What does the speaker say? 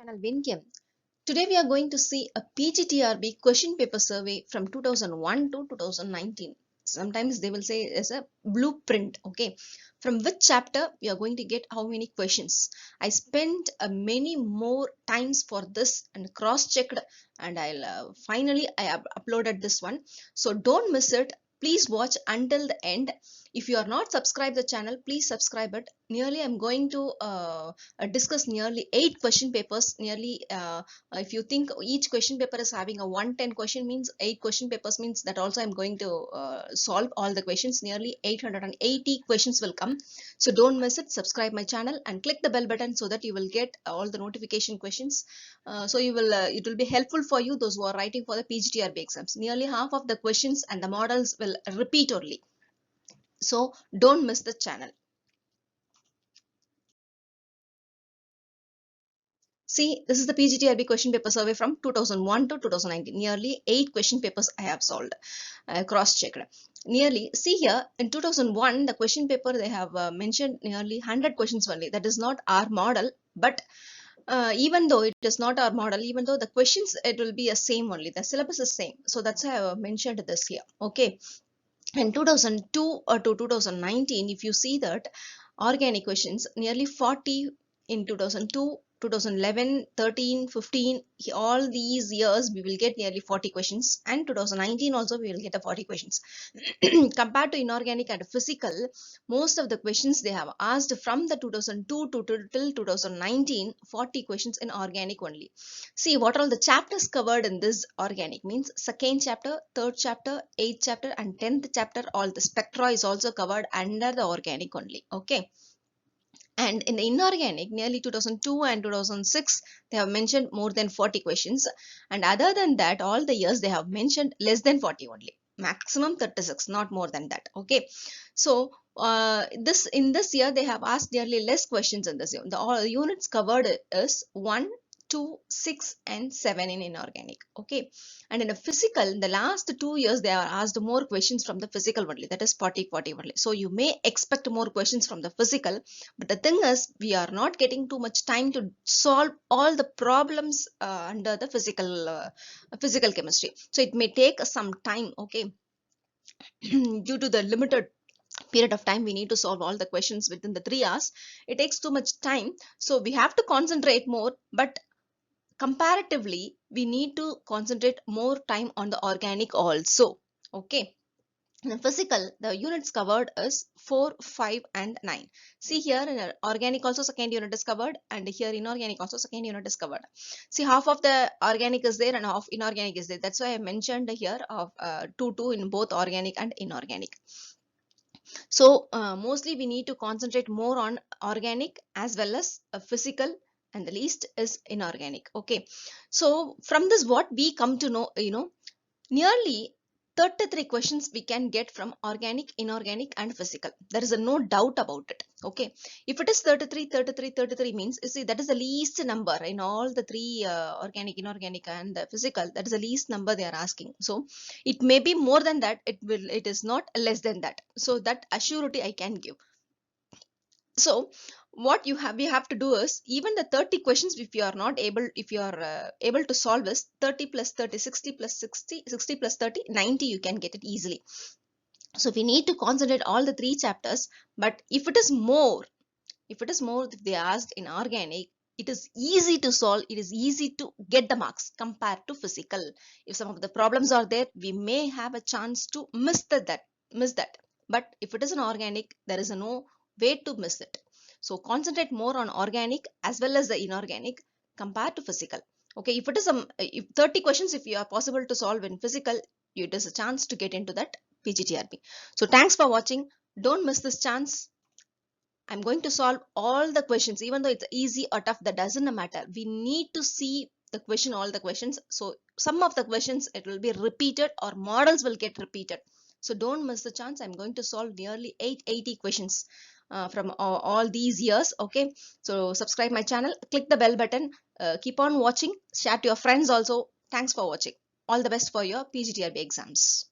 Channel Winkem. Today we are going to see a PGTRB question paper survey from 2001 to 2019. Sometimes they will say it's a blueprint. Okay, from which chapter we are going to get how many questions. I spent many more times for this and cross-checked, and finally I have uploaded this one. So don't miss it. Please watch until the end. If you are not subscribed the channel, please subscribe it. Nearly I'm going to discuss nearly 8 question papers. If you think each question paper is having a 110 question, means 8 question papers, means that also I'm going to solve all the questions. Nearly 880 questions will come. So don't miss it. Subscribe my channel and click the bell button so that you will get all the notification questions. So you will it will be helpful for you, those who are writing for the PGTRB exams. Nearly half of the questions and the models will repeat only. So don't miss the channel. See, this is the PGTRB question paper survey from 2001 to 2019. Nearly 8 question papers I have solved, cross-checked. Nearly, see here, in 2001, the question paper they have mentioned nearly 100 questions only. That is not our model, but even though it is not our model, even though the questions, it will be the same only. The syllabus is same. So that's why I have mentioned this here. Okay. In 2002 to 2019, if you see that organic questions, nearly 40 in 2002, 2011, 13, 15, all these years we will get nearly 40 questions, and 2019 also we will get a 40 questions. Compared to inorganic and physical, most of the questions they have asked from the 2002 to till 2019, 40 questions in organic only. See what all the chapters covered in this organic, means second chapter, third chapter, 8th chapter and 10th chapter. All the spectra is also covered under the organic only. Okay. And in the inorganic, nearly 2002 and 2006, they have mentioned more than 40 questions. And other than that, all the years they have mentioned less than 40 only. Maximum 36, not more than that. Okay. So in this year, they have asked nearly less questions in this year. The all units covered is 1, 2, 6 and 7 in inorganic. Okay. And in a physical, the last 2 years they are asked more questions from the physical only, that is 40 only. So you may expect more questions from the physical, but the thing is we are not getting too much time to solve all the problems under the physical chemistry. So it may take some time. Okay. Due to the limited period of time we need to solve all the questions within the 3 hours, it takes too much time, so we have to concentrate more. But comparatively we need to concentrate more time on the organic also. Okay. In the physical, the units covered is 4, 5 and 9. See here in organic also second unit is covered, and here inorganic also second unit is covered. See, half of the organic is there and half inorganic is there. That's why I mentioned here of 2 in both organic and inorganic. So mostly we need to concentrate more on organic as well as physical, and the least is inorganic. Okay. So from this what we come to know, nearly 33 questions we can get from organic, inorganic and physical. There is no doubt about it. Okay. If it is 33 means, you see, that is the least number in all the 3 organic, inorganic and the physical. That is the least number they are asking. So it may be more than that. It is not less than that. So that assurity I can give. So what we have to do is, even the 30 questions, if you are not able, if you are able to solve this 30 plus 30, 60 plus 60, 60 plus 30, 90, you can get it easily. So we need to concentrate all the 3 chapters. But if it is more, if they asked in organic, it is easy to solve, it is easy to get the marks compared to physical. If some of the problems are there, we may have a chance to miss that. But if it is an organic, there is no way to miss it. So concentrate more on organic as well as the inorganic compared to physical. Okay. If it is if 30 questions, if you are possible to solve in physical, it is a chance to get into that PGTRB. So thanks for watching. Don't miss this chance. I'm going to solve all the questions, even though it's easy or tough, that doesn't matter. We need to see the question, all the questions. So some of the questions, it will be repeated or models will get repeated. So don't miss the chance. I'm going to solve nearly 880 questions from all these years. Okay. So subscribe my channel, click the bell button, keep on watching, share to your friends also. Thanks for watching. All the best for your PGTRB exams.